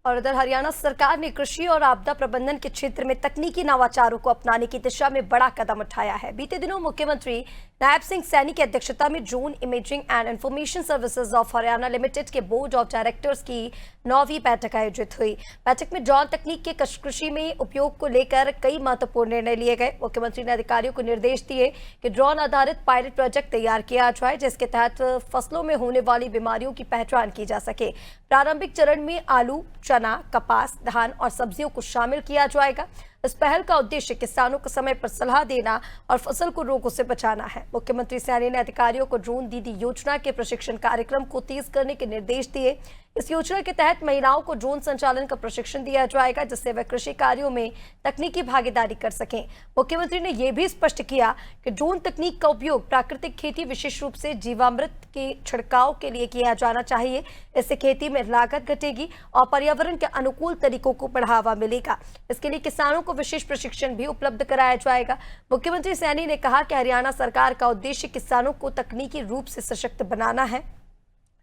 और उधर हरियाणा सरकार ने कृषि और आपदा प्रबंधन के क्षेत्र में तकनीकी नवाचारों को अपनाने की दिशा में बड़ा कदम उठाया है। बीते दिनों मुख्यमंत्री नायब सिंह सैनी की अध्यक्षता में drone imaging and information services of Haryana limited के बोर्ड ऑफ डायरेक्टर्स की 9वीं बैठक आयोजित हुई। बैठक में ड्रोन तकनीक के कृषि में उपयोग को लेकर कई महत्वपूर्ण निर्णय लिए गए। मुख्यमंत्री ने अधिकारियों को निर्देश दिए कि ड्रोन आधारित पायलट प्रोजेक्ट तैयार किया जाए, जिसके तहत फसलों में होने वाली बीमारियों की पहचान की जा सके। प्रारंभिक चरण में आलू, चना, कपास, धान और सब्जियों को शामिल किया जाएगा। इस पहल का उद्देश्य किसानों को समय पर सलाह देना और फसल को रोगों से बचाना है। मुख्यमंत्री सैनी ने अधिकारियों को ड्रोन दीदी योजना के प्रशिक्षण कार्यक्रम को तेज करने के निर्देश दिए। इस योजना के तहत महिलाओं को ड्रोन संचालन का प्रशिक्षण दिया जाएगा, जिससे वे कृषि कार्यों में तकनीकी भागीदारी कर सकें। मुख्यमंत्री ने यह भी स्पष्ट किया कि ड्रोन तकनीक का उपयोग प्राकृतिक खेती, विशेष रूप से जीवामृत के छिड़काव के लिए किया जाना चाहिए। इससे खेती में लागत घटेगी और पर्यावरण के अनुकूल तरीकों को बढ़ावा मिलेगा। इसके लिए किसानों को विशेष प्रशिक्षण भी उपलब्ध कराया जाएगा। मुख्यमंत्री सैनी ने कहा कि हरियाणा सरकार का उद्देश्य किसानों को तकनीकी रूप से सशक्त बनाना है।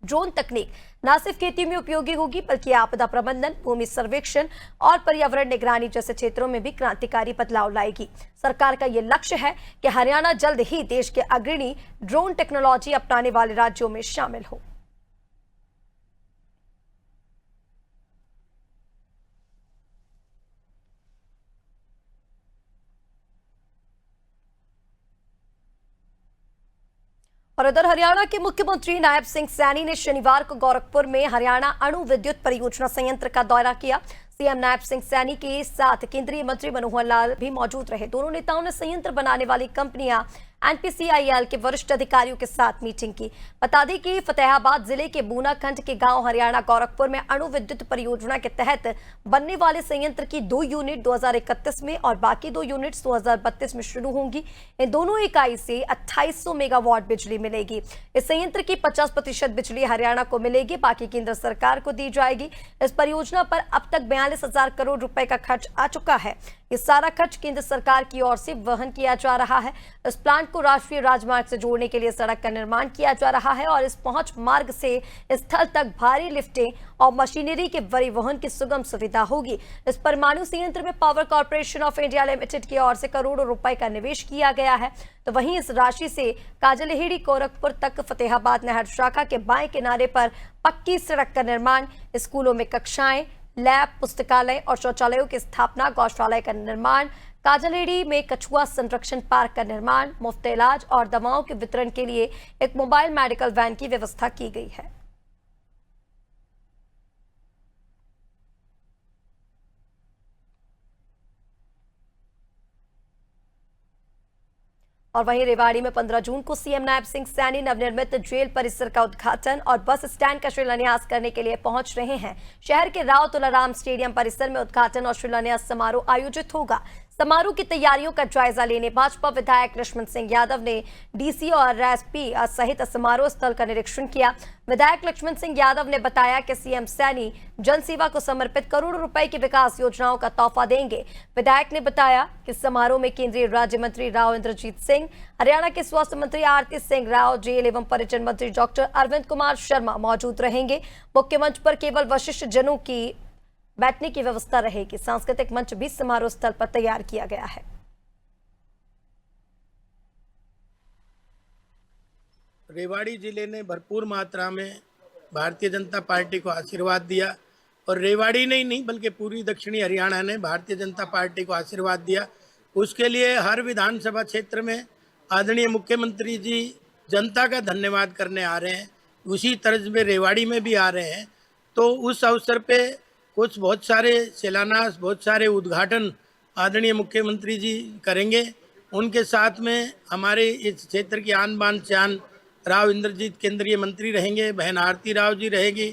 ड्रोन तकनीक न सिर्फ खेती में उपयोगी होगी, बल्कि आपदा प्रबंधन, भूमि सर्वेक्षण और पर्यावरण निगरानी जैसे क्षेत्रों में भी क्रांतिकारी बदलाव लाएगी। सरकार का यह लक्ष्य है कि हरियाणा जल्द ही देश के अग्रणी ड्रोन टेक्नोलॉजी अपनाने वाले राज्यों में शामिल हो। और उधर हरियाणा के मुख्यमंत्री नायब सिंह सैनी ने शनिवार को गोरखपुर में हरियाणा अणु विद्युत परियोजना संयंत्र का दौरा किया। सीएम नायब सिंह सैनी के साथ केंद्रीय मंत्री मनोहर लाल भी मौजूद रहे। दोनों नेताओं ने संयंत्र बनाने वाली कंपनियां एनपीसीआईएल के वरिष्ठ अधिकारियों के साथ मीटिंग की। बता दें कि फतेहाबाद जिले के बूनाखंड के गांव हरियाणा गोरखपुर में अणु विद्युत परियोजना के तहत बनने वाले संयंत्र की 2 यूनिट 2031 में और बाकी 2 यूनिट्स 2032 में शुरू होंगी। इन दोनों इकाई से 2800 मेगावाट बिजली मिलेगी। इस संयंत्र की 50% बिजली हरियाणा को मिलेगी, बाकी केंद्र सरकार को दी जाएगी। इस परियोजना पर अब तक 42,000 करोड़ रुपए का खर्च आ चुका है। ये सारा खर्च केंद्र सरकार की ओर से वहन किया जा रहा है। इस प्लांट को राष्ट्रीय राजमार्ग से जोड़ने के लिए सड़क का निर्माण किया जा रहा है और इस पहुंच मार्ग से स्थल तक भारी लिफ्टें और मशीनरी के परिवहन की सुगम सुविधा होगी। इस परमाणु संयंत्र में power corporation of India limited की ओर से करोड़ों रुपए का निवेश किया गया है। तो वहीं इस राशि से काजलहेड़ी गोरखपुर तक फतेहाबाद नहर शाखा के बाएं किनारे पर पक्की सड़क का निर्माण, स्कूलों में कक्षाएं, लैब, पुस्तकालय और शौचालयों की स्थापना, गौशाला का निर्माण, काजलहेड़ी में कछुआ संरक्षण पार्क का निर्माण, मुफ्त इलाज और दवाओं के वितरण के लिए एक मोबाइल मेडिकल वैन की व्यवस्था की गई है। और वहीं रेवाड़ी में 15 जून को सीएम नायब सिंह सैनी नवनिर्मित जेल परिसर का उद्घाटन और बस स्टैंड का शिलान्यास करने के लिए पहुंच रहे हैं। शहर के राव तुलाराम स्टेडियम परिसर में उद्घाटन और शिलान्यास समारोह आयोजित होगा। समारोह की तैयारियों का जायजा लेने भाजपा विधायक लक्ष्मण सिंह यादव ने डीसी और एसपी सहित समारोह स्थल का निरीक्षण किया। विधायक लक्ष्मण सिंह यादव ने बताया कि सीएम सैनी जनसेवा को समर्पित करोड़ों रुपए की विकास योजनाओं का तोहफा देंगे। विधायक ने बताया कि समारोह में केंद्रीय राज्य मंत्री राव इंद्रजीत सिंह, हरियाणा के स्वास्थ्य मंत्री आरती सिंह राव, जेल एवं पर्यटन मंत्री डॉक्टर अरविंद कुमार शर्मा मौजूद रहेंगे। मुख्य मंच पर केवल वरिष्ठ जनों की बैठने की व्यवस्था रहेगी। सांस्कृतिक मंच भी समारोह स्थल पर तैयार किया गया है। रेवाड़ी जिले ने भरपूर मात्रा में भारतीय जनता पार्टी को आशीर्वाद दिया और रेवाड़ी नहीं बल्कि पूरी दक्षिणी हरियाणा ने भारतीय जनता पार्टी को आशीर्वाद दिया। उसके लिए हर विधानसभा क्षेत्र में आदरणीय मुख्यमंत्री जी जनता का धन्यवाद करने आ रहे हैं। उसी तर्ज में रेवाड़ी में भी आ रहे हैं। तो उस अवसर पे कुछ बहुत सारे शिलान्यास, बहुत सारे उद्घाटन आदरणीय मुख्यमंत्री जी करेंगे। उनके साथ में हमारे इस क्षेत्र की आन बान शान राव इंद्रजीत केंद्रीय मंत्री रहेंगे, बहन आरती राव जी रहेगी,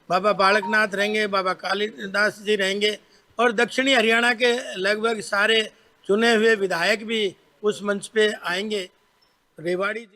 बाबा बालकनाथ रहेंगे, बाबा कालिदास जी रहेंगे और दक्षिणी हरियाणा के लगभग सारे चुने हुए विधायक भी उस मंच पे आएंगे। रेवाड़ी जिले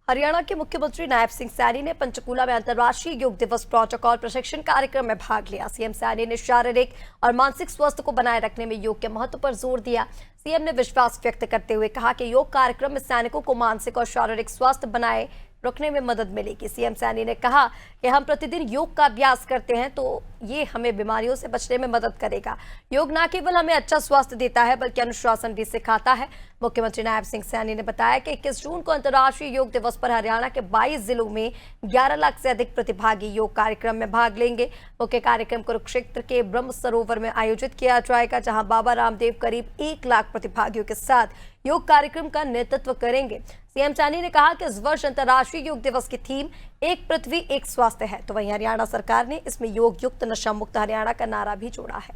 हरियाणा के मुख्यमंत्री नायब सिंह सैनी ने पंचकूला में अंतर्राष्ट्रीय योग दिवस प्रोटोकॉल प्रशिक्षण कार्यक्रम में भाग लिया। सीएम सैनी ने शारीरिक और मानसिक स्वास्थ्य को बनाए रखने में योग के महत्व पर जोर दिया। सीएम ने विश्वास व्यक्त करते हुए कहा कि योग कार्यक्रम में सैनिकों को मानसिक और शारीरिक स्वास्थ्य बनाए रखने में मदद मिलेगी। सीएम सैनी ने कहा कि हम प्रतिदिन योग का अभ्यास करते हैं तो ये हमें बीमारियों से बचने में मदद करेगा। योग न केवल हमें अच्छा स्वास्थ्य देता है बल्कि अनुशासन भी सिखाता है। मुख्यमंत्री नायब सिंह सैनी ने बताया कि 21 जून को अंतर्राष्ट्रीय योग दिवस पर हरियाणा के 22 जिलों में 11 लाख से अधिक प्रतिभागी योग कार्यक्रम में भाग लेंगे। मुख्य कार्यक्रम कुरुक्षेत्र के ब्रह्म सरोवर में आयोजित किया जाएगा, जहां बाबा रामदेव करीब 1 लाख प्रतिभागियों के साथ योग कार्यक्रम का नेतृत्व करेंगे। सीएम सैनी ने कहा कि इस वर्ष अंतर्राष्ट्रीय योग दिवस की थीम एक पृथ्वी एक स्वास्थ्य है, तो वहीं हरियाणा सरकार ने इसमें योग युक्त नशा मुक्त हरियाणा का नारा भी जोड़ा है।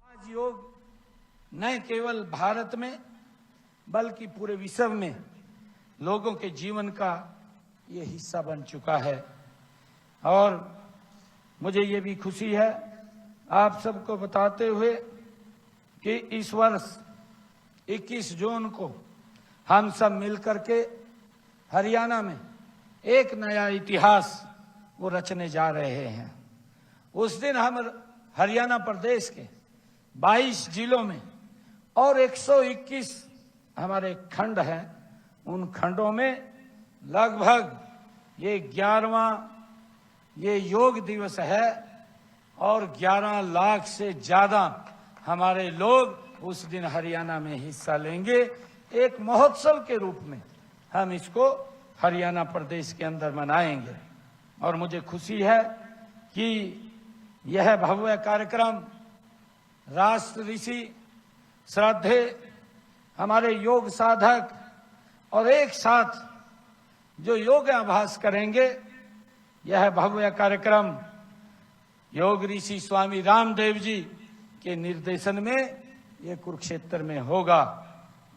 आज योग न केवल भारत में बल्कि पूरे विश्व में लोगों के जीवन का ये हिस्सा बन चुका है और मुझे ये भी खुशी है आप सबको बताते हुए कि इस वर्ष 21 जून को हम सब मिलकर के हरियाणा में एक नया इतिहास वो रचने जा रहे हैं। उस दिन हम हरियाणा प्रदेश के 22 जिलों में और 121 हमारे खंड हैं, उन खंडों में लगभग ये 11वां ये योग दिवस है और 11 लाख से ज्यादा हमारे लोग उस दिन हरियाणा में हिस्सा लेंगे। एक महोत्सव के रूप में हम इसको हरियाणा प्रदेश के अंदर मनाएंगे और मुझे खुशी है कि यह भव्य कार्यक्रम राष्ट्र ऋषि श्रद्धे हमारे योग साधक और एक साथ जो योगाभ्यास करेंगे, यह भव्य कार्यक्रम योग ऋषि स्वामी रामदेव जी के निर्देशन में ये कुरुक्षेत्र में होगा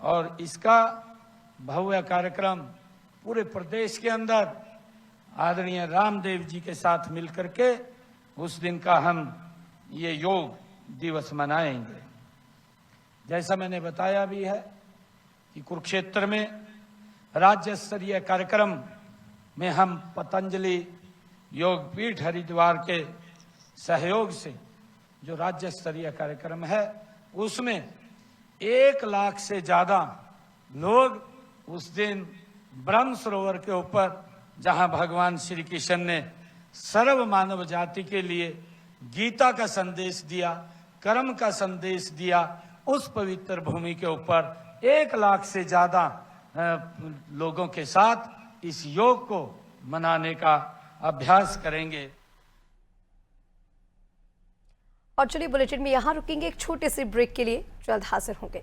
और इसका भव्य कार्यक्रम पूरे प्रदेश के अंदर आदरणीय रामदेव जी के साथ मिलकर के उस दिन का हम ये योग दिवस मनाएंगे। जैसा मैंने बताया भी है कि कुरुक्षेत्र में राज्य स्तरीय कार्यक्रम में हम पतंजलि योग पीठ हरिद्वार के सहयोग से जो राज्य स्तरीय कार्यक्रम है उसमें 1 लाख से ज्यादा लोग उस दिन ब्रह्म सरोवर के ऊपर, जहां भगवान श्री कृष्ण ने सर्व मानव जाति के लिए गीता का संदेश दिया, कर्म का संदेश दिया, उस पवित्र भूमि के ऊपर 1 लाख से ज्यादा लोगों के साथ इस योग को मनाने का अभ्यास करेंगे। और चलिए बुलेटिन में यहाँ रुकेंगे एक छोटे से ब्रेक के लिए, जल्द हाजिर होंगे।